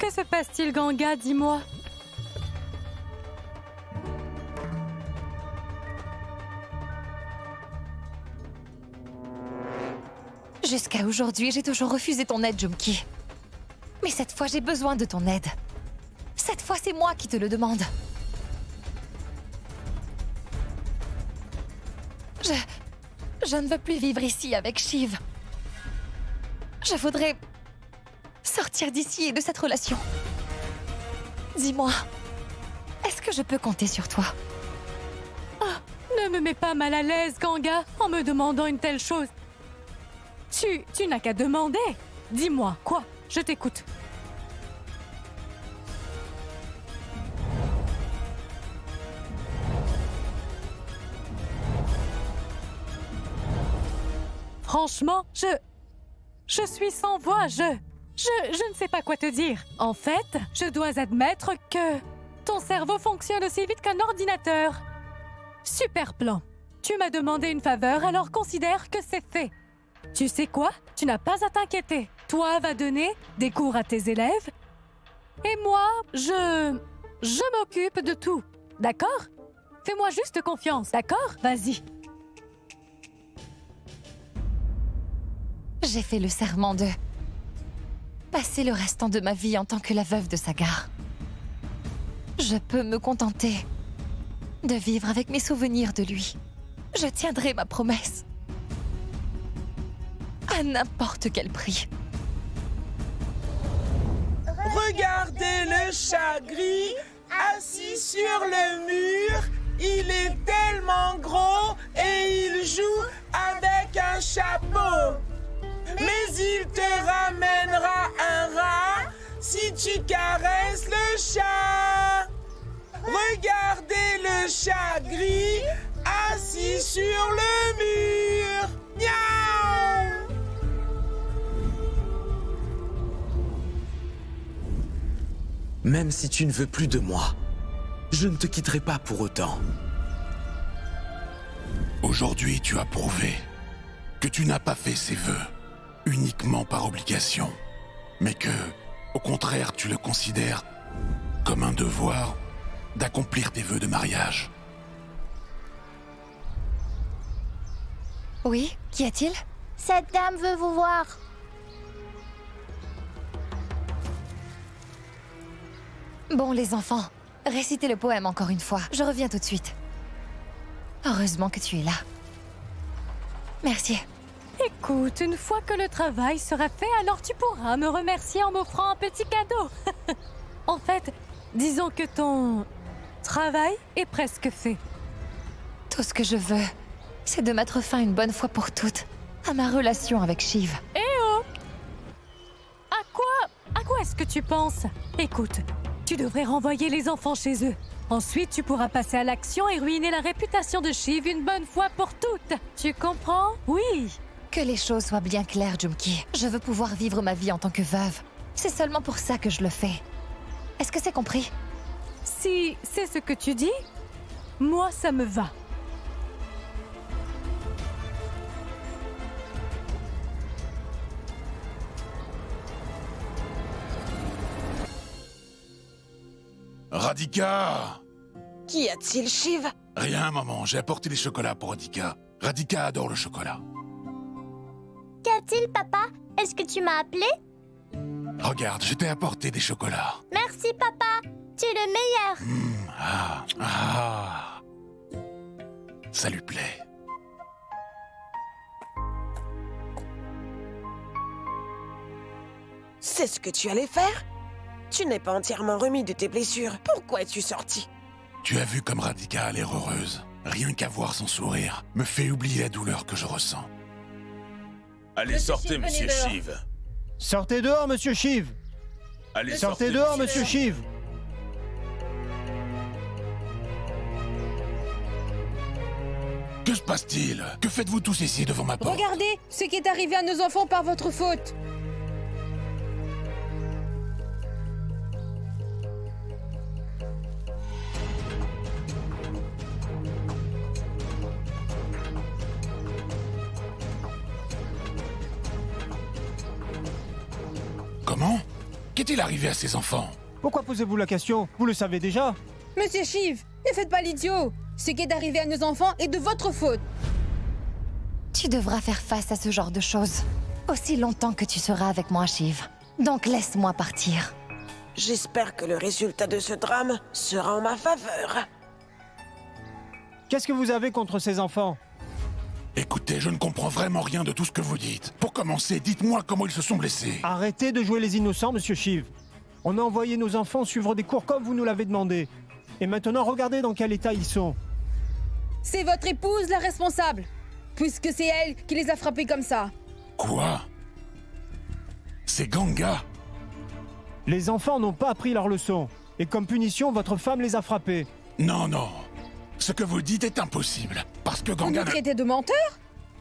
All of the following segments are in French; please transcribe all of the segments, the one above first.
Que se passe-t-il, Ganga? Dis-moi. Jusqu'à aujourd'hui, j'ai toujours refusé ton aide, Jumki. Mais cette fois, j'ai besoin de ton aide. Cette fois, c'est moi qui te le demande. Je ne veux plus vivre ici avec Shiv. Je voudrais sortir d'ici et de cette relation. Dis-moi, est-ce que je peux compter sur toi? Ne me mets pas mal à l'aise, Ganga, en me demandant une telle chose. Tu n'as qu'à demander. Dis-moi, quoi? Je t'écoute. Franchement, je suis sans voix, je ne sais pas quoi te dire. En fait, je dois admettre que ton cerveau fonctionne aussi vite qu'un ordinateur. Super plan. Tu m'as demandé une faveur, alors considère que c'est fait. Tu sais quoi? Tu n'as pas à t'inquiéter. Toi, va donner des cours à tes élèves. Et moi, je m'occupe de tout. D'accord? Fais-moi juste confiance, d'accord? Vas-y. J'ai fait le serment de passer le restant de ma vie en tant que la veuve de Sagar. Je peux me contenter de vivre avec mes souvenirs de lui. Je tiendrai ma promesse. À n'importe quel prix. Regardez le chat gris assis sur le mur. Il est tellement gros et il joue avec un chapeau. Mais il te ramènera un rat si tu caresses le chat. Regardez le chat gris assis sur le mur. Miaou! Même si tu ne veux plus de moi, je ne te quitterai pas pour autant. Aujourd'hui, tu as prouvé que tu n'as pas fait ces vœux uniquement par obligation, mais que, au contraire, tu le considères comme un devoir d'accomplir tes vœux de mariage. Oui, qu'y a-t-il? Cette dame veut vous voir. Bon, les enfants, récitez le poème encore une fois. Je reviens tout de suite. Heureusement que tu es là. Merci. Écoute, une fois que le travail sera fait, alors tu pourras me remercier en m'offrant un petit cadeau. En fait, disons que ton travail est presque fait. Tout ce que je veux, c'est de mettre fin une bonne fois pour toutes à ma relation avec Shiv. Eh oh! À quoi est-ce que tu penses? Écoute, tu devrais renvoyer les enfants chez eux. Ensuite, tu pourras passer à l'action et ruiner la réputation de Shiv une bonne fois pour toutes. Tu comprends? Oui. Que les choses soient bien claires, Jumki. Je veux pouvoir vivre ma vie en tant que veuve. C'est seulement pour ça que je le fais. Est-ce que c'est compris? Si c'est ce que tu dis, moi ça me va. Radhika! Qu'y a-t-il, Shiv? Rien, maman, j'ai apporté des chocolats pour Radhika. Radhika adore le chocolat. Qu'y a-t-il, papa? Est-ce que tu m'as appelé? Regarde, je t'ai apporté des chocolats. Merci, papa. Tu es le meilleur. Ça lui plaît. C'est ce que tu allais faire? Tu n'es pas entièrement remis de tes blessures. Pourquoi es-tu sorti? Tu as vu comme Radhika a l'air heureuse. Rien qu'à voir son sourire me fait oublier la douleur que je ressens. Allez, sortez, monsieur Shiv. Sortez dehors, monsieur Shiv. Allez, Sortez dehors, monsieur Shiv. Que se passe-t-il? Que faites-vous tous ici devant ma porte? Regardez ce qui est arrivé à nos enfants par votre faute. Comment? Qu'est-il arrivé à ces enfants? Pourquoi posez-vous la question? Vous le savez déjà. Monsieur Shiv, ne faites pas l'idiot. Ce qui est arrivé à nos enfants est de votre faute. Tu devras faire face à ce genre de choses. Aussi longtemps que tu seras avec moi, Shiv. Donc laisse-moi partir. J'espère que le résultat de ce drame sera en ma faveur. Qu'est-ce que vous avez contre ces enfants? Écoutez, je ne comprends vraiment rien de tout ce que vous dites. Pour commencer, dites-moi comment ils se sont blessés. Arrêtez de jouer les innocents, monsieur Shiv. On a envoyé nos enfants suivre des cours comme vous nous l'avez demandé. Et maintenant, regardez dans quel état ils sont. C'est votre épouse la responsable, puisque c'est elle qui les a frappés comme ça. Quoi? C'est Ganga? Les enfants n'ont pas appris leur leçon. Et comme punition, votre femme les a frappés. Non, non. Ce que vous dites est impossible. Parce que Vous Ganga... nous traitez de menteurs?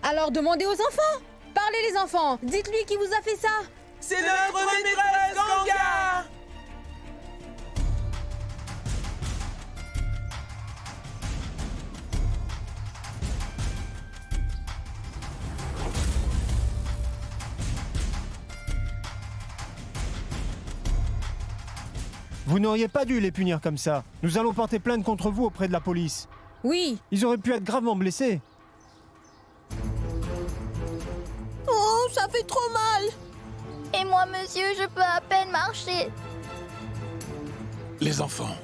Alors demandez aux enfants. Parlez les enfants. Dites-lui qui vous a fait ça. C'est notre maîtresse Ganga! Vous n'auriez pas dû les punir comme ça. Nous allons porter plainte contre vous auprès de la police. Oui. Ils auraient pu être gravement blessés. Oh, ça fait trop mal. Et moi, monsieur, je peux à peine marcher. Les enfants,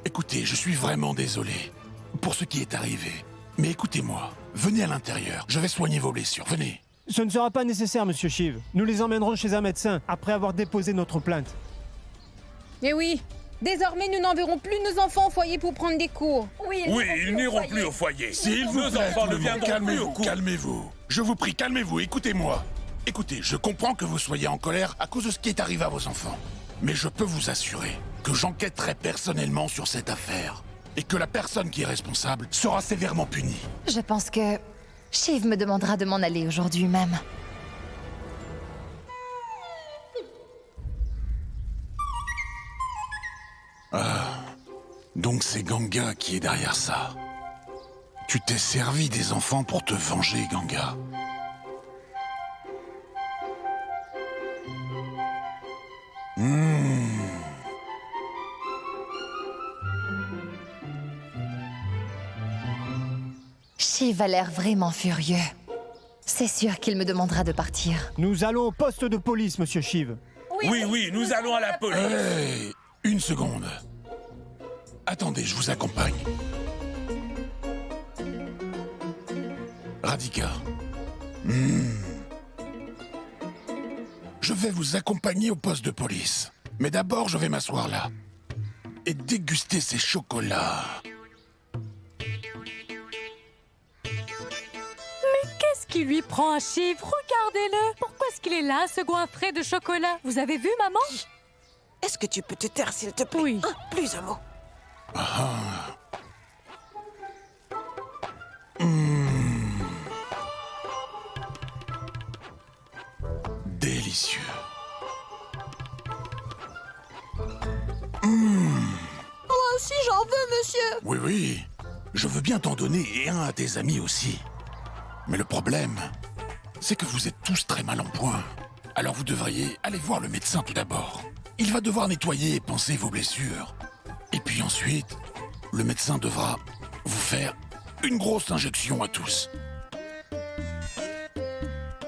écoutez, je suis vraiment désolé pour ce qui est arrivé. Mais écoutez-moi, venez à l'intérieur. Je vais soigner vos blessures. Venez. Ce ne sera pas nécessaire, monsieur Shiv. Nous les emmènerons chez un médecin après avoir déposé notre plainte. Eh oui. Désormais, nous n'enverrons plus nos enfants au foyer pour prendre des cours. Oui, ils n'iront plus au foyer. S'il vous Nos plaît, enfants ne tout le monde, viendront plus au calmez-vous, cours. calmez-vous. Je vous prie, calmez-vous, écoutez-moi. Écoutez, je comprends que vous soyez en colère à cause de ce qui est arrivé à vos enfants. Mais je peux vous assurer que j'enquêterai personnellement sur cette affaire. Et que la personne qui est responsable sera sévèrement punie. Je pense que Shiv me demandera de m'en aller aujourd'hui même. Donc c'est Ganga qui est derrière ça. Tu t'es servi des enfants pour te venger, Ganga. Shiv a l'air vraiment furieux. C'est sûr qu'il me demandera de partir. Nous allons au poste de police, monsieur Shiv. Oui, nous allons à la police. Hey, une seconde. Attendez, je vous accompagne. Radhika. Je vais vous accompagner au poste de police. Mais d'abord, je vais m'asseoir là. Et déguster ces chocolats. Qu'est-ce qui lui prend à Shiv? Regardez-le. Pourquoi est-ce qu'il est là, ce goinfré de chocolat? Vous avez vu, maman? Est-ce que tu peux te taire, s'il te plaît? Oui. Plus un mot. Délicieux. Moi aussi, j'en veux, monsieur. Oui, oui. Je veux bien t'en donner et un à tes amis aussi. Mais le problème, c'est que vous êtes tous très mal en point. Alors vous devriez aller voir le médecin tout d'abord. Il va devoir nettoyer et panser vos blessures. Et puis ensuite, le médecin devra vous faire une grosse injection à tous.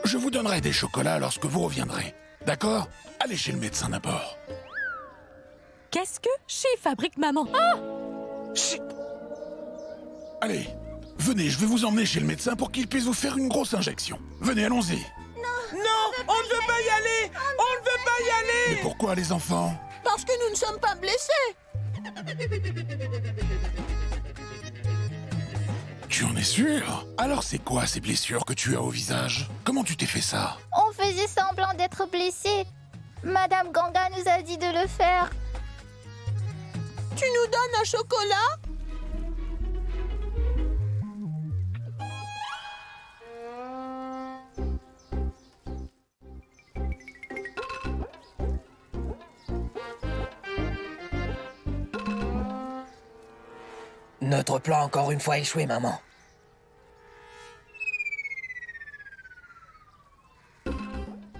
Je vous donnerai des chocolats lorsque vous reviendrez. D'accord? Allez chez le médecin d'abord. Qu'est-ce que Shiv fabrique, maman? Ah! Chut! Allez, venez, je vais vous emmener chez le médecin pour qu'il puisse vous faire une grosse injection. Venez, allons-y. Non, on ne veut pas y aller! On ne veut pas y aller! Mais pourquoi les enfants? Parce que nous ne sommes pas blessés. Tu en es sûr? Alors c'est quoi ces blessures que tu as au visage? Comment tu t'es fait ça? On faisait semblant d'être blessés. Madame Ganga nous a dit de le faire. Tu nous donnes un chocolat? Notre plan a encore une fois échoué, maman.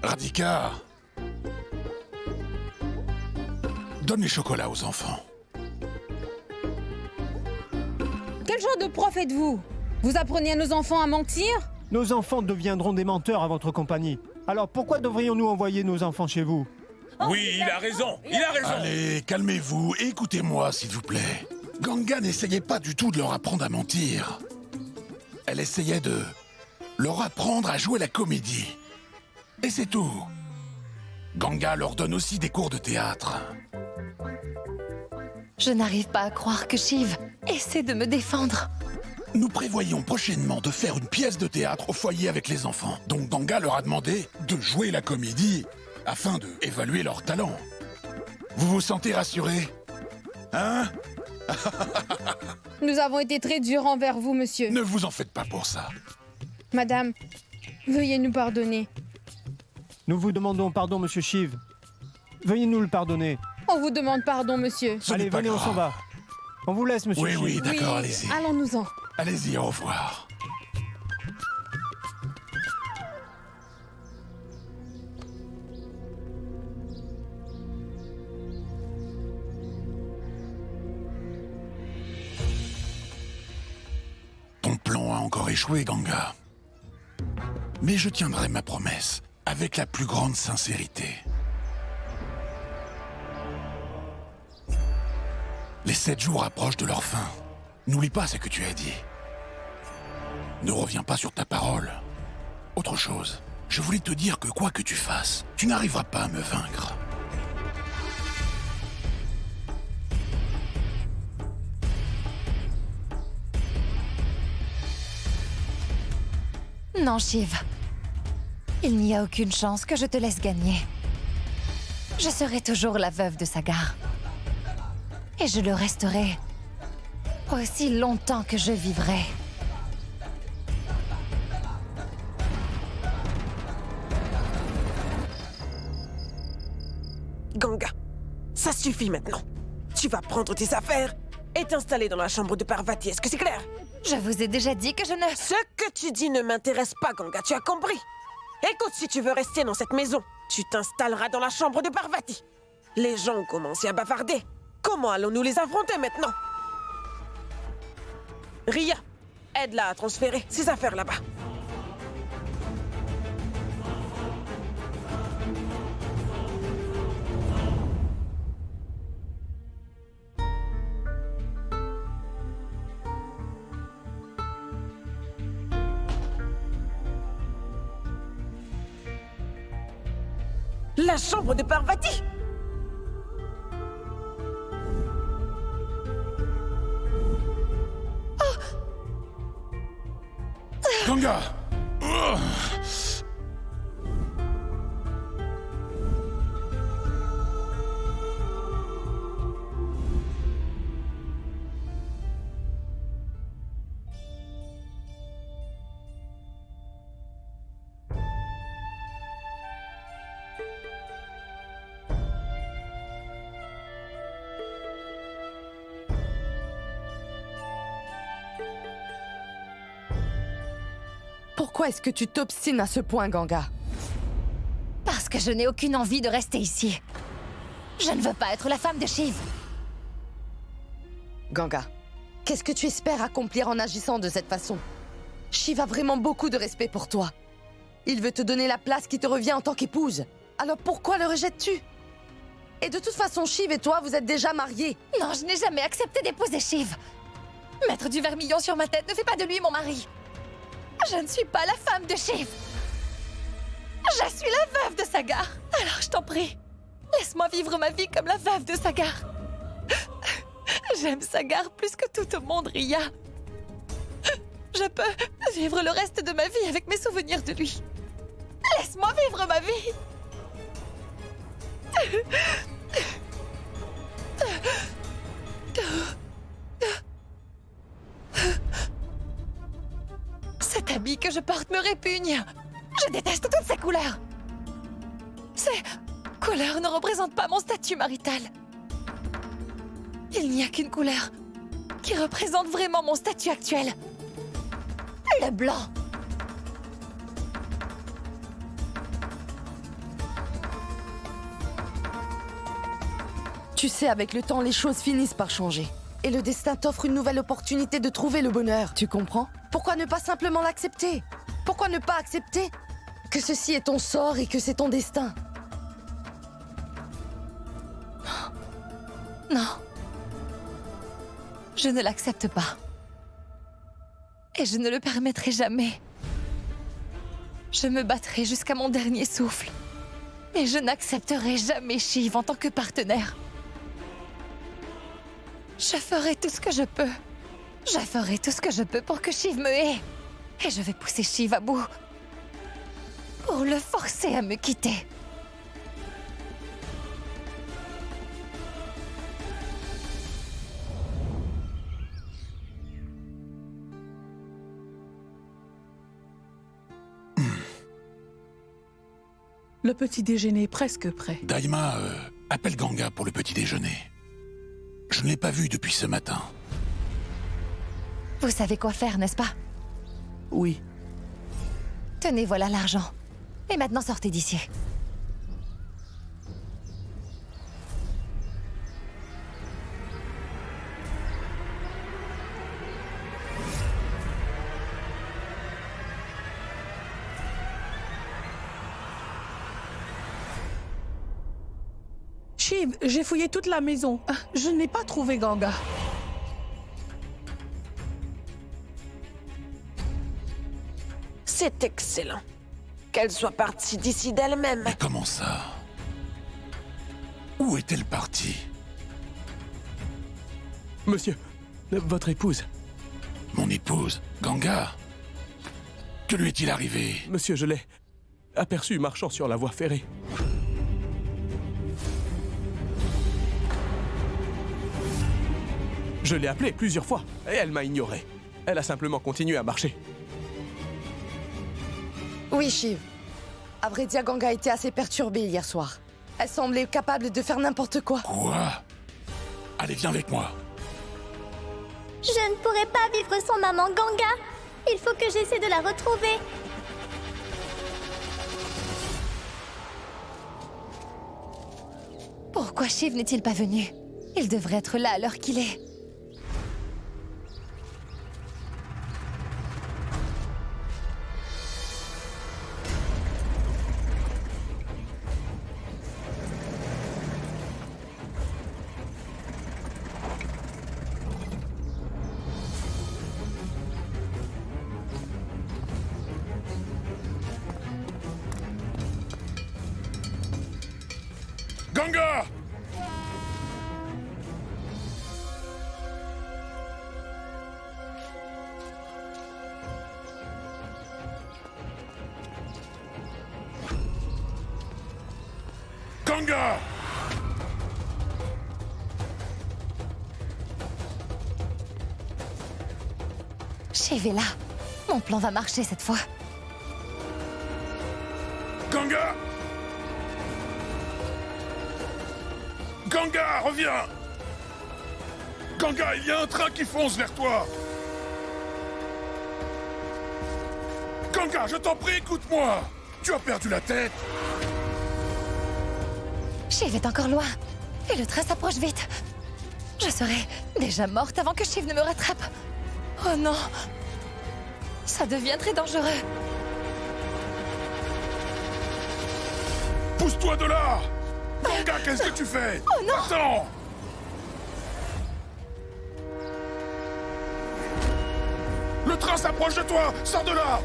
Radhika! Donne les chocolats aux enfants. Quel genre de prof êtes-vous? Vous apprenez à nos enfants à mentir? Nos enfants deviendront des menteurs à votre compagnie. Alors pourquoi devrions-nous envoyer nos enfants chez vous? Oui, il a raison, il a raison. Allez, calmez-vous et écoutez-moi, s'il vous plaît. Ganga n'essayait pas du tout de leur apprendre à mentir. Elle essayait de leur apprendre à jouer la comédie. Et c'est tout. Ganga leur donne aussi des cours de théâtre. Je n'arrive pas à croire que Shiv essaie de me défendre. Nous prévoyons prochainement de faire une pièce de théâtre au foyer avec les enfants. Donc Ganga leur a demandé de jouer la comédie afin de évaluer leur talent. Vous vous sentez rassuré? Hein? Nous avons été très durs envers vous, monsieur. Ne vous en faites pas pour ça. Madame, veuillez nous pardonner. Nous vous demandons pardon, monsieur Shiv. Veuillez nous le pardonner. On vous demande pardon, monsieur. Allez, venez, on s'en va. On vous laisse, monsieur Shiv. Oui, d'accord, allez-y. Allons-nous-en. Allez-y, au revoir. Ton plan a encore échoué, Ganga. Mais je tiendrai ma promesse avec la plus grande sincérité. Les 7 jours approchent de leur fin. N'oublie pas ce que tu as dit. Ne reviens pas sur ta parole. Autre chose, je voulais te dire que quoi que tu fasses, tu n'arriveras pas à me vaincre. Non, Shiv. Il n'y a aucune chance que je te laisse gagner. Je serai toujours la veuve de Sagar. Et je le resterai aussi longtemps que je vivrai. Ganga, ça suffit maintenant. Tu vas prendre tes affaires et t'installer dans la chambre de Parvati. Est-ce que c'est clair? Je vous ai déjà dit que je ne... Ce que tu dis ne m'intéresse pas, Ganga, tu as compris? Écoute, si tu veux rester dans cette maison, tu t'installeras dans la chambre de Parvati. Les gens ont commencé à bavarder. Comment allons-nous les affronter maintenant? Ria, aide-la à transférer ses affaires là-bas. La chambre de Parvati! Ganga! Pourquoi est-ce que tu t'obstines à ce point, Ganga? Parce que je n'ai aucune envie de rester ici. Je ne veux pas être la femme de Shiv. Ganga, qu'est-ce que tu espères accomplir en agissant de cette façon? Shiv a vraiment beaucoup de respect pour toi. Il veut te donner la place qui te revient en tant qu'épouse. Alors pourquoi le rejettes-tu? Et de toute façon, Shiv et toi, vous êtes déjà mariés. Non, je n'ai jamais accepté d'épouser Shiv. Mettre du vermillon sur ma tête ne fait pas de lui mon mari. Je ne suis pas la femme de Shiv. Je suis la veuve de Sagar. Alors je t'en prie, laisse-moi vivre ma vie comme la veuve de Sagar. J'aime Sagar plus que tout au monde, Ria. Je peux vivre le reste de ma vie avec mes souvenirs de lui. Laisse-moi vivre ma vie. Cet habit que je porte me répugne. Je déteste toutes ces couleurs. Ces couleurs ne représentent pas mon statut marital. Il n'y a qu'une couleur qui représente vraiment mon statut actuel. Le blanc. Tu sais, avec le temps, les choses finissent par changer. Et le destin t'offre une nouvelle opportunité de trouver le bonheur, tu comprends? Pourquoi ne pas simplement l'accepter? Pourquoi ne pas accepter que ceci est ton sort et que c'est ton destin? Non. Je ne l'accepte pas. Et je ne le permettrai jamais. Je me battrai jusqu'à mon dernier souffle. Mais je n'accepterai jamais Shiv en tant que partenaire. Je ferai tout ce que je peux. Je ferai tout ce que je peux pour que Shiv me hait. Et je vais pousser Shiv à bout. Pour le forcer à me quitter. Le petit déjeuner est presque prêt. Daima, appelle Ganga pour le petit déjeuner. Je ne l'ai pas vu depuis ce matin. Vous savez quoi faire, n'est-ce pas? Oui. Tenez, voilà l'argent. Et maintenant, sortez d'ici. Shiv, j'ai fouillé toute la maison. Je n'ai pas trouvé Ganga. C'est excellent. Qu'elle soit partie d'ici d'elle-même. Mais comment ça? Où est-elle partie? Monsieur, votre épouse. Mon épouse, Ganga? Que lui est-il arrivé? Monsieur, je l'ai aperçue marchant sur la voie ferrée. Je l'ai appelée plusieurs fois et elle m'a ignoré. Elle a simplement continué à marcher. Oui, Shiv. À vrai dire, Ganga était assez perturbée hier soir. Elle semblait capable de faire n'importe quoi. Quoi? Allez, viens avec moi. Je ne pourrai pas vivre sans maman Ganga. Il faut que j'essaie de la retrouver. Pourquoi Shiv n'est-il pas venu? Il devrait être là à l'heure qu'il est. Ganga! Ganga! Shiv est là. Mon plan va marcher cette fois. Ganga! Ganga, reviens! Ganga, il y a un train qui fonce vers toi! Ganga, je t'en prie, écoute-moi! Tu as perdu la tête! Shiv est encore loin. Et le train s'approche vite. Je serai déjà morte avant que Shiv ne me rattrape. Oh non! Ça devient très dangereux. Pousse-toi de là! Ganga, qu'est-ce que tu fais? Oh non! Attends! Le train s'approche de toi! Sors de là!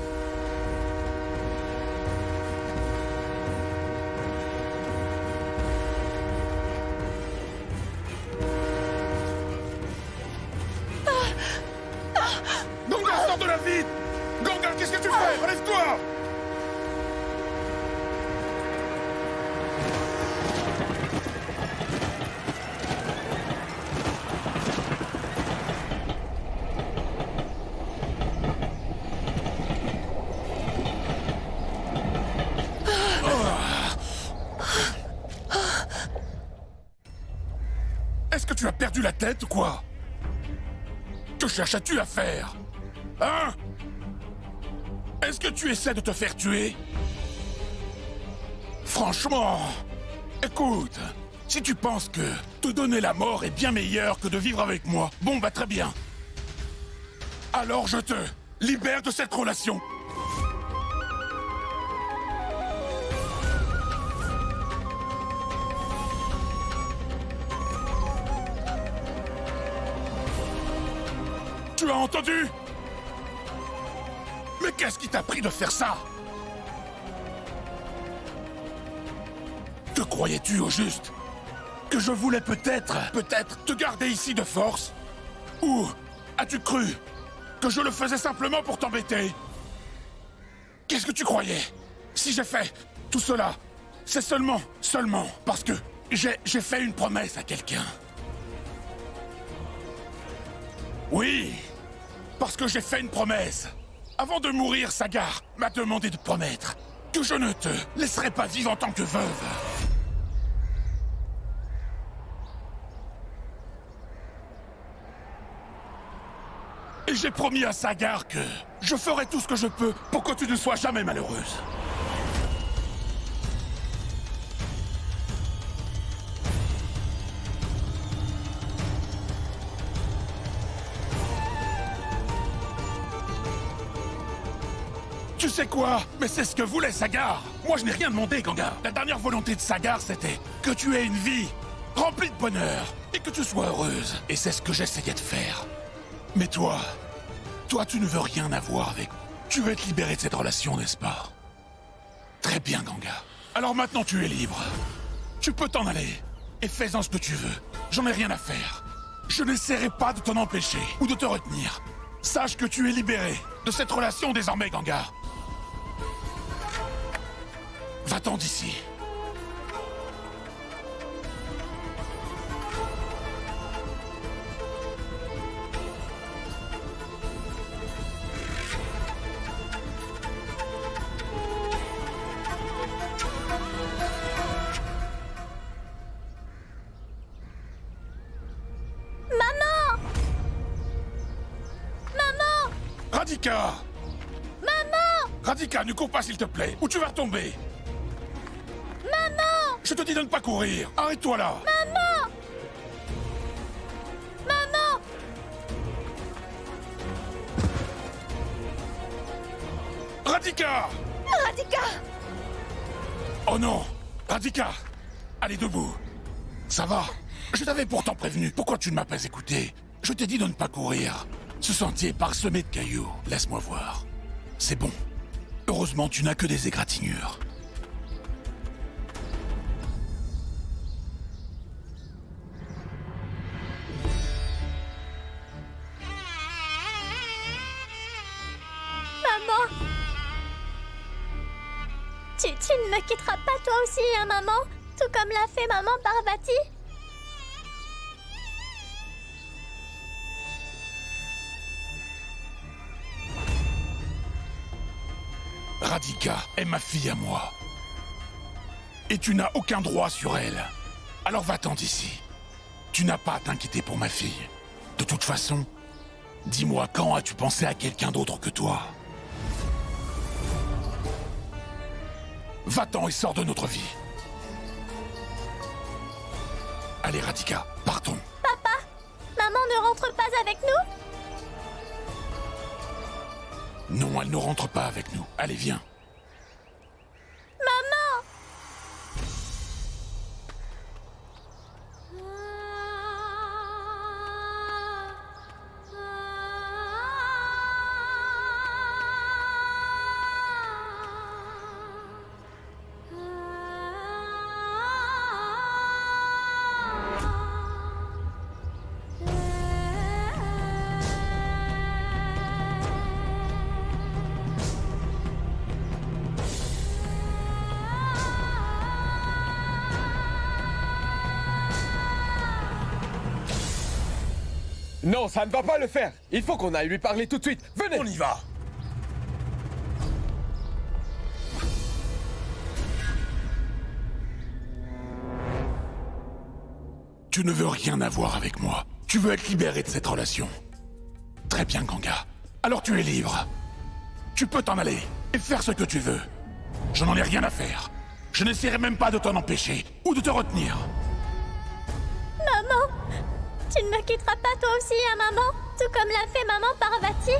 Ganga, sors de là vite! Ganga, qu'est-ce que tu fais? Relève-toi! Est-ce que tu as perdu la tête ou quoi? Que cherches-tu à faire? Hein? Est-ce que tu essaies de te faire tuer? Franchement, écoute, Si tu penses que te donner la mort est bien meilleur que de vivre avec moi, bon bah très bien. Alors je te libère de cette relation. Tu as entendu? Mais qu'est-ce qui t'a pris de faire ça? Que croyais-tu au juste? Que je voulais peut-être te garder ici de force? Ou as-tu cru que je le faisais simplement pour t'embêter? Qu'est-ce que tu croyais? Si j'ai fait tout cela, c'est seulement parce que j'ai fait une promesse à quelqu'un. Oui, parce que j'ai fait une promesse. Avant de mourir, Sagar m'a demandé de promettre que je ne te laisserai pas vivre en tant que veuve. Et j'ai promis à Sagar que je ferai tout ce que je peux pour que tu ne sois jamais malheureuse. Tu sais quoi? Mais c'est ce que voulait Sagar. Moi, je n'ai rien demandé, Ganga. La dernière volonté de Sagar, c'était que tu aies une vie remplie de bonheur et que tu sois heureuse. Et c'est ce que j'essayais de faire. Mais toi, tu ne veux rien avoir avec... Tu veux être libéré de cette relation, n'est-ce pas? Très bien, Ganga. Alors maintenant, tu es libre. Tu peux t'en aller. Et fais-en ce que tu veux. J'en ai rien à faire. Je n'essaierai pas de t'en empêcher ou de te retenir. Sache que tu es libéré de cette relation désormais, Ganga. Va-t'en d'ici. Radhika! Maman! Radhika, ne cours pas s'il te plaît, ou tu vas retomber! Maman! Je te dis de ne pas courir! Arrête-toi là! Maman! Maman! Radhika! Radhika! Oh non! Radhika! Allez, debout! Ça va? Je t'avais pourtant prévenu, pourquoi tu ne m'as pas écouté? Je t'ai dit de ne pas courir. Ce sentier est parsemé de cailloux. Laisse-moi voir. C'est bon. Heureusement, tu n'as que des égratignures. Maman! Tu ne me quitteras pas toi aussi, hein, maman? Tout comme l'a fait maman Parvati? Radhika est ma fille à moi. Et tu n'as aucun droit sur elle. Alors va-t'en d'ici. Tu n'as pas à t'inquiéter pour ma fille. De toute façon, dis-moi quand as-tu pensé à quelqu'un d'autre que toi? Va-t'en et sors de notre vie. Allez, Radhika, partons. Papa, maman ne rentre pas avec nous? Non, elle ne rentre pas avec nous. Allez, viens. Maman! Non, ça ne va pas le faire. Il faut qu'on aille lui parler tout de suite. Venez. On y va. Tu ne veux rien avoir avec moi. Tu veux être libéré de cette relation. Très bien, Ganga. Alors tu es libre. Tu peux t'en aller et faire ce que tu veux. Je n'en ai rien à faire. Je n'essaierai même pas de t'en empêcher ou de te retenir. Tu ne me quitteras pas toi aussi, hein, maman? Tout comme l'a fait maman Parvati?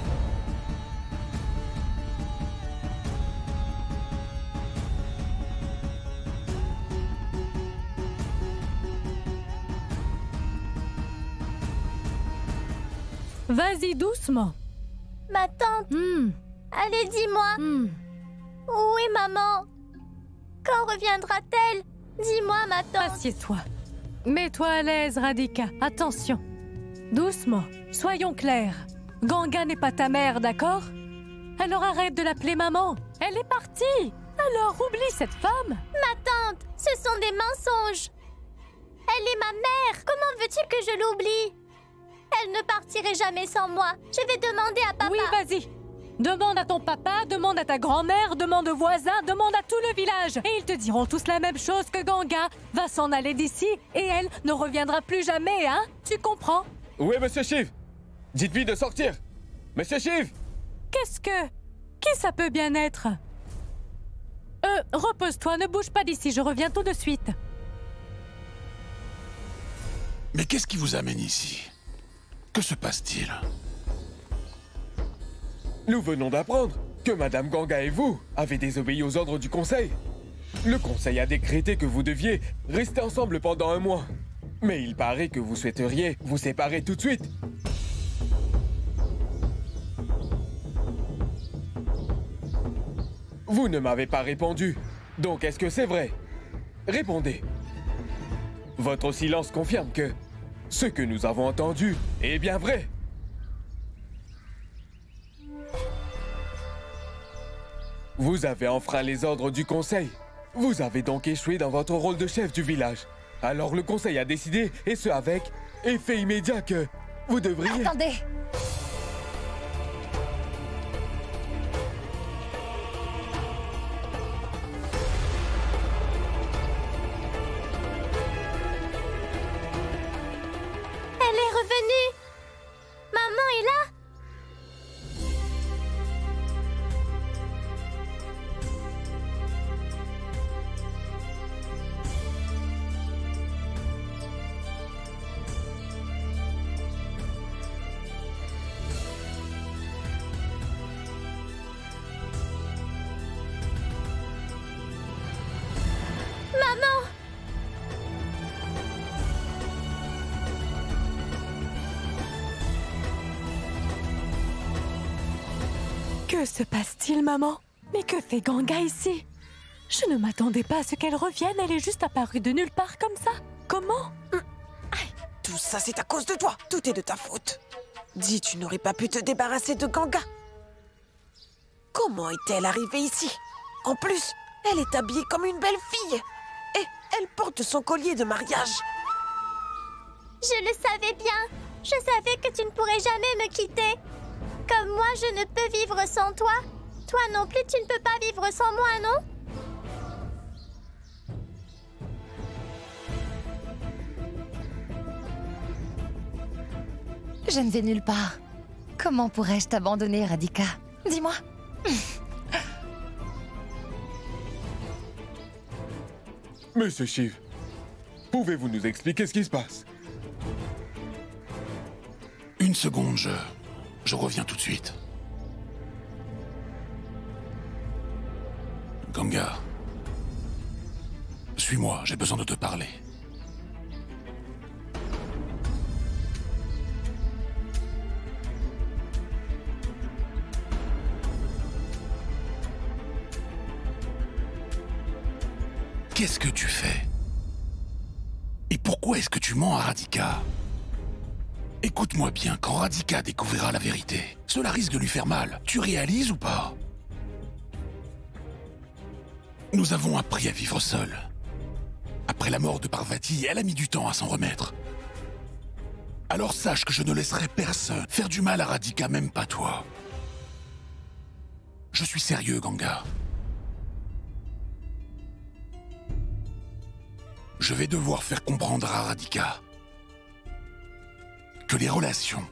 Vas-y doucement. Ma tante. Allez, dis-moi. Où est maman? Quand reviendra-t-elle? Dis-moi, ma tante. Assieds-toi. Mets-toi à l'aise, Radhika. Attention. Doucement. Soyons clairs. Ganga n'est pas ta mère, d'accord? Alors arrête de l'appeler maman. Elle est partie. Alors oublie cette femme. Ma tante, ce sont des mensonges. Elle est ma mère. Comment veux-tu que je l'oublie? Elle ne partirait jamais sans moi. Je vais demander à papa. Oui, vas-y. Demande à ton papa, demande à ta grand-mère, demande aux voisins, demande à tout le village. Et ils te diront tous la même chose, que Ganga va s'en aller d'ici et elle ne reviendra plus jamais, hein? Tu comprends? Où est Monsieur Shiv? Dites-lui de sortir. Monsieur Shiv! Qu'est-ce que... Qui ça peut bien être? Repose-toi, ne bouge pas d'ici, je reviens tout de suite. Mais qu'est-ce qui vous amène ici? Que se passe-t-il? Nous venons d'apprendre que Madame Ganga et vous avez désobéi aux ordres du Conseil. Le Conseil a décrété que vous deviez rester ensemble pendant 1 mois. Mais il paraît que vous souhaiteriez vous séparer tout de suite. Vous ne m'avez pas répondu. Donc est-ce que c'est vrai? Répondez. Votre silence confirme que ce que nous avons entendu est bien vrai. Vous avez enfreint les ordres du Conseil. Vous avez donc échoué dans votre rôle de chef du village. Alors le Conseil a décidé, et ce avec effet immédiat, que vous devriez... Attendez! Elle est revenue. Maman est là. Maman! Que se passe-t-il, maman? Mais que fait Ganga ici? Je ne m'attendais pas à ce qu'elle revienne, elle est juste apparue de nulle part comme ça. Comment? Tout ça, c'est à cause de toi. Tout est de ta faute. Dis, tu n'aurais pas pu te débarrasser de Ganga? Comment est-elle arrivée ici? En plus, elle est habillée comme une belle fille. Et elle porte son collier de mariage. Je le savais bien. Je savais que tu ne pourrais jamais me quitter. Comme moi, je ne peux vivre sans toi. Toi non plus, tu ne peux pas vivre sans moi, non? Je ne vais nulle part. Comment pourrais-je t'abandonner, Radhika? Dis-moi. Monsieur Shiv, pouvez-vous nous expliquer ce qui se passe? 1 seconde, je reviens tout de suite. Ganga, suis-moi, j'ai besoin de te parler. Qu'est-ce que tu fais? Et pourquoi est-ce que tu mens à Radhika? Écoute-moi bien, quand Radhika découvrira la vérité, cela risque de lui faire mal. Tu réalises ou pas? Nous avons appris à vivre seuls. Après la mort de Parvati, elle a mis du temps à s'en remettre. Alors sache que je ne laisserai personne faire du mal à Radhika, même pas toi. Je suis sérieux, Ganga. Je vais devoir faire comprendre à Radhika que les relations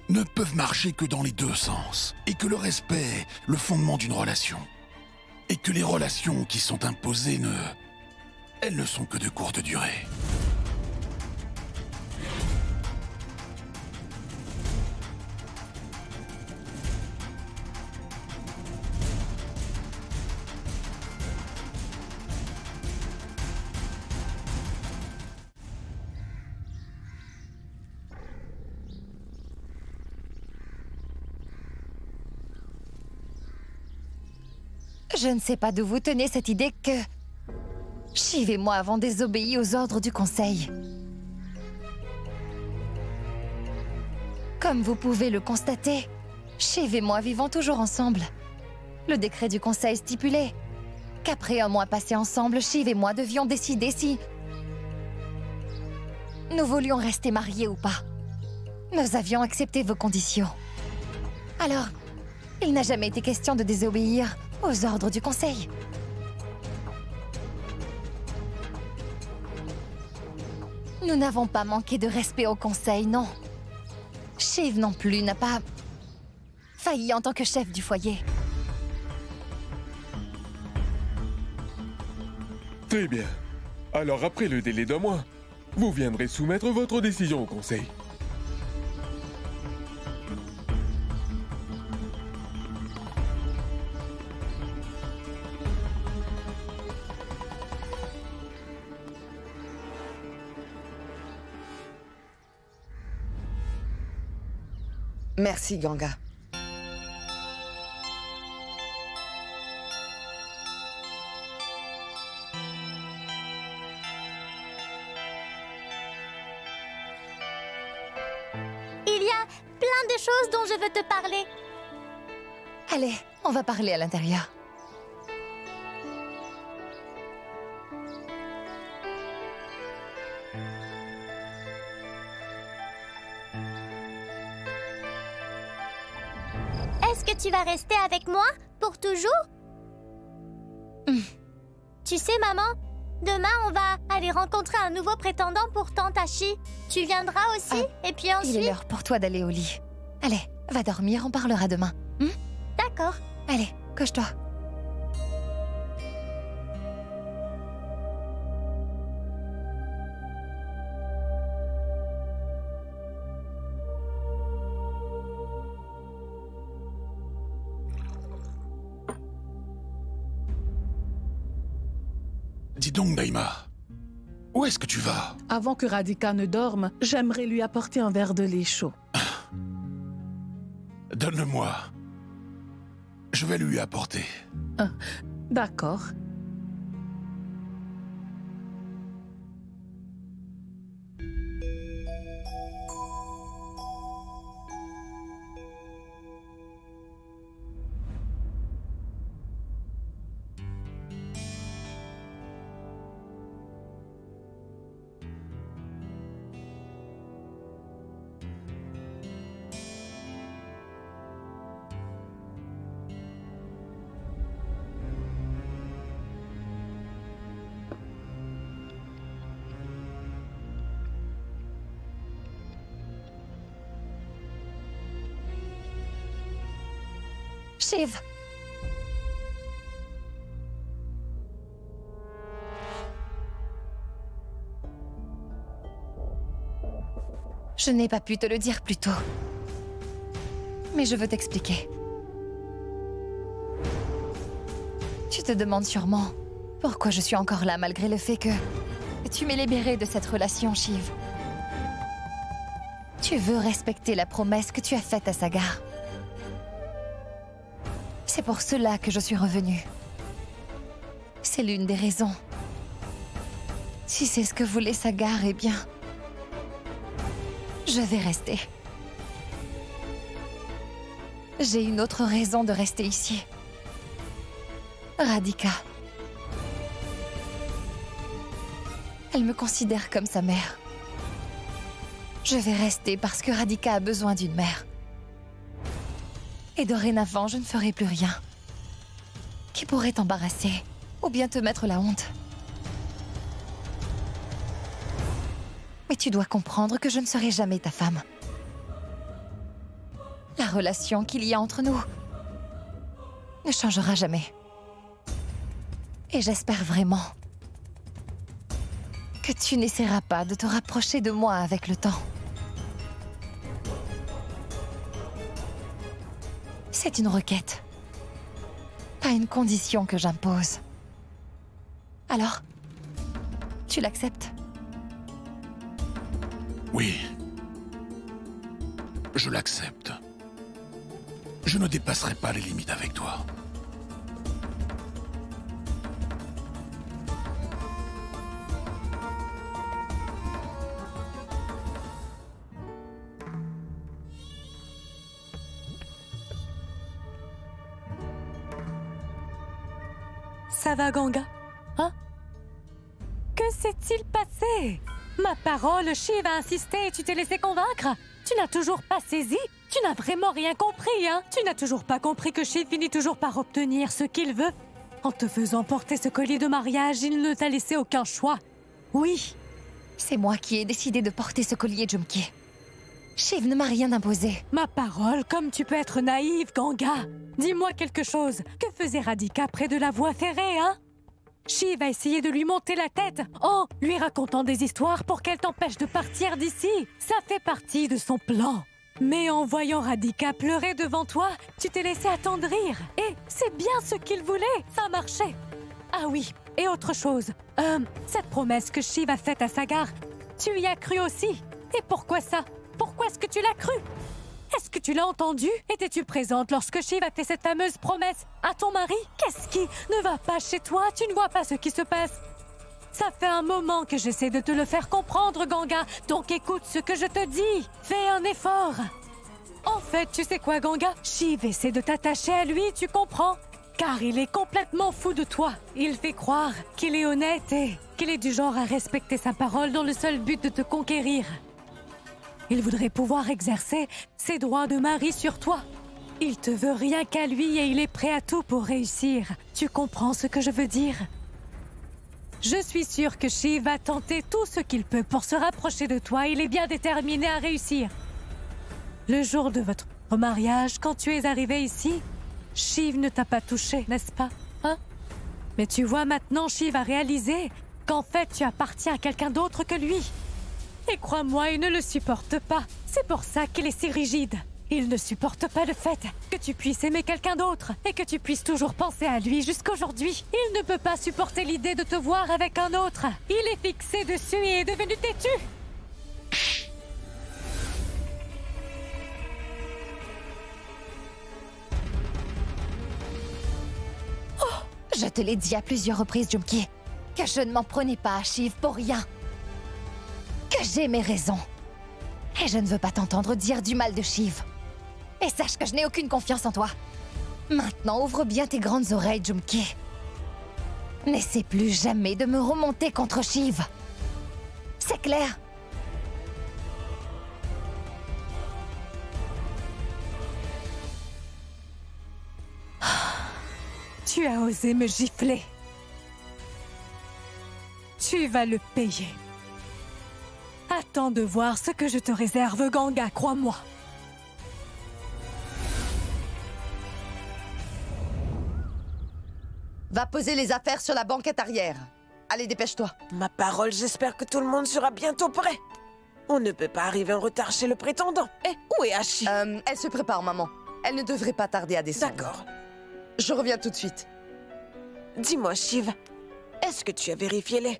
ne peuvent marcher que dans les 2 sens, et que le respect est le fondement d'une relation, et que les relations qui sont imposées elles ne sont que de courte durée. Je ne sais pas d'où vous tenez cette idée que Shiv et moi avons désobéi aux ordres du Conseil. Comme vous pouvez le constater, Shiv et moi vivons toujours ensemble. Le décret du Conseil stipulait qu'après un mois passé ensemble, Shiv et moi devions décider si nous voulions rester mariés ou pas. Nous avions accepté vos conditions. Alors, il n'a jamais été question de désobéir aux ordres du Conseil. Nous n'avons pas manqué de respect au Conseil, non. Shiv non plus n'a pas failli en tant que chef du foyer. Très bien. Alors après le délai d'un mois, vous viendrez soumettre votre décision au Conseil. Merci, Ganga. Il y a plein de choses dont je veux te parler. Allez, on va parler à l'intérieur. Est-ce que tu vas rester avec moi pour toujours? Tu sais, maman, demain on va aller rencontrer un nouveau prétendant pour Tante Ashi. Tu viendras aussi, et puis ensuite... Il est l'heure pour toi d'aller au lit. Allez, va dormir, on parlera demain. D'accord. Allez, couche-toi. Dis donc, Daima, où est-ce que tu vas? Avant que Radhika ne dorme, j'aimerais lui apporter un verre de lait chaud. Donne-le-moi. Je vais lui apporter. D'accord. Shiv. Je n'ai pas pu te le dire plus tôt. Mais je veux t'expliquer. Tu te demandes sûrement pourquoi je suis encore là malgré le fait que tu m'aies libérée de cette relation, Shiv. Tu veux respecter la promesse que tu as faite à Sagar. C'est pour cela que je suis revenue. C'est l'une des raisons. Si c'est ce que voulait Sagar, eh bien... je vais rester. J'ai une autre raison de rester ici. Radhika. Elle me considère comme sa mère. Je vais rester parce que Radhika a besoin d'une mère. Et dorénavant, je ne ferai plus rien qui pourrait t'embarrasser ou bien te mettre la honte. Mais tu dois comprendre que je ne serai jamais ta femme. La relation qu'il y a entre nous ne changera jamais. Et j'espère vraiment que tu n'essaieras pas de te rapprocher de moi avec le temps. C'est une requête, pas une condition que j'impose. Alors, tu l'acceptes? Oui. Je l'accepte. Je ne dépasserai pas les limites avec toi. Ça va, Ganga? Hein? Que s'est-il passé? Ma parole, Shiv a insisté et tu t'es laissé convaincre? Tu n'as toujours pas saisi? Tu n'as vraiment rien compris, hein? Tu n'as toujours pas compris que Shiv finit toujours par obtenir ce qu'il veut? En te faisant porter ce collier de mariage, il ne t'a laissé aucun choix. Oui. C'est moi qui ai décidé de porter ce collier, Jumki. Shiv ne m'a rien imposé. Ma parole, comme tu peux être naïve, Ganga. Dis-moi quelque chose. Que faisait Radhika près de la voie ferrée, hein? Shiv a essayé de lui monter la tête en lui racontant des histoires pour qu'elle t'empêche de partir d'ici. Ça fait partie de son plan. Mais en voyant Radhika pleurer devant toi, tu t'es laissé attendrir. Et c'est bien ce qu'il voulait. Ça marchait. Ah oui, et autre chose. Cette promesse que Shiv a faite à Sagar, tu y as cru aussi. Et pourquoi ça? Pourquoi est-ce que tu l'as cru? Est-ce que tu l'as entendu? Étais-tu présente lorsque Shiv a fait cette fameuse promesse à ton mari? Qu'est-ce qui ne va pas chez toi? Tu ne vois pas ce qui se passe. Ça fait un moment que j'essaie de te le faire comprendre, Ganga. Donc écoute ce que je te dis. Fais un effort. En fait, tu sais quoi, Ganga? Shiv essaie de t'attacher à lui, tu comprends? Car il est complètement fou de toi. Il fait croire qu'il est honnête et qu'il est du genre à respecter sa parole dans le seul but de te conquérir. Il voudrait pouvoir exercer ses droits de mari sur toi. Il te veut rien qu'à lui et il est prêt à tout pour réussir. Tu comprends ce que je veux dire? Je suis sûre que Shiv va tenter tout ce qu'il peut pour se rapprocher de toi. Il est bien déterminé à réussir. Le jour de votre mariage, quand tu es arrivé ici, Shiv ne t'a pas touché, n'est-ce pas? Hein? Mais tu vois, maintenant, Shiv a réalisé qu'en fait, tu appartiens à quelqu'un d'autre que lui. Et crois-moi, il ne le supporte pas. C'est pour ça qu'il est si rigide. Il ne supporte pas le fait que tu puisses aimer quelqu'un d'autre et que tu puisses toujours penser à lui jusqu'aujourd'hui. Il ne peut pas supporter l'idée de te voir avec un autre. Il est fixé dessus et est devenu têtu. Je te l'ai dit à plusieurs reprises, Jumki, que je ne m'en prenais pas à Shiv pour rien. Que j'ai mes raisons. Et je ne veux pas t'entendre dire du mal de Shiv. Et sache que je n'ai aucune confiance en toi. Maintenant, ouvre bien tes grandes oreilles, Jumki. N'essaie plus jamais de me remonter contre Shiv. C'est clair? Tu as osé me gifler. Tu vas le payer. Attends de voir ce que je te réserve, Ganga, crois-moi. Va poser les affaires sur la banquette arrière. Allez, dépêche-toi. Ma parole, j'espère que tout le monde sera bientôt prêt. On ne peut pas arriver en retard chez le prétendant. Eh, où est Hachi? Elle se prépare, maman. Elle ne devrait pas tarder à descendre. D'accord. Je reviens tout de suite. Dis-moi, Shiv, est-ce que tu as vérifié les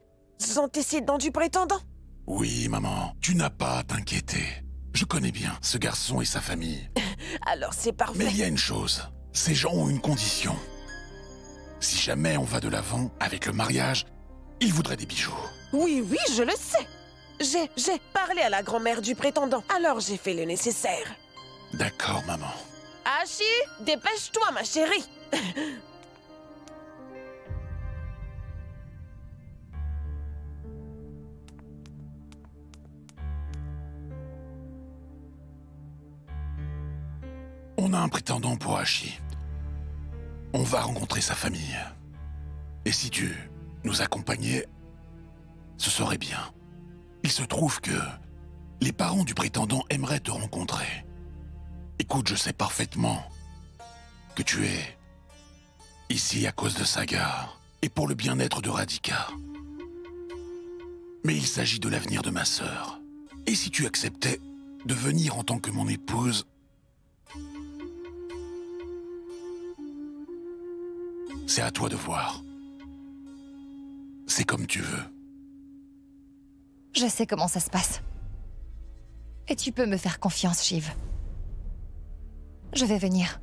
antécédents du prétendant? Oui, maman, tu n'as pas à t'inquiéter. Je connais bien ce garçon et sa famille. Alors c'est parfait. Mais il y a une chose, ces gens ont une condition. Si jamais on va de l'avant avec le mariage, ils voudraient des bijoux. Oui, oui, je le sais. J'ai parlé à la grand-mère du prétendant, alors j'ai fait le nécessaire. D'accord, maman. Hachi, dépêche-toi, ma chérie. On a un prétendant pour Hachi. On va rencontrer sa famille. Et si tu nous accompagnais, ce serait bien. Il se trouve que les parents du prétendant aimeraient te rencontrer. Écoute, je sais parfaitement que tu es ici à cause de Sagar et pour le bien-être de Radhika. Mais il s'agit de l'avenir de ma sœur. Et si tu acceptais de venir en tant que mon épouse, c'est à toi de voir. C'est comme tu veux. Je sais comment ça se passe. Et tu peux me faire confiance, Shiv. Je vais venir.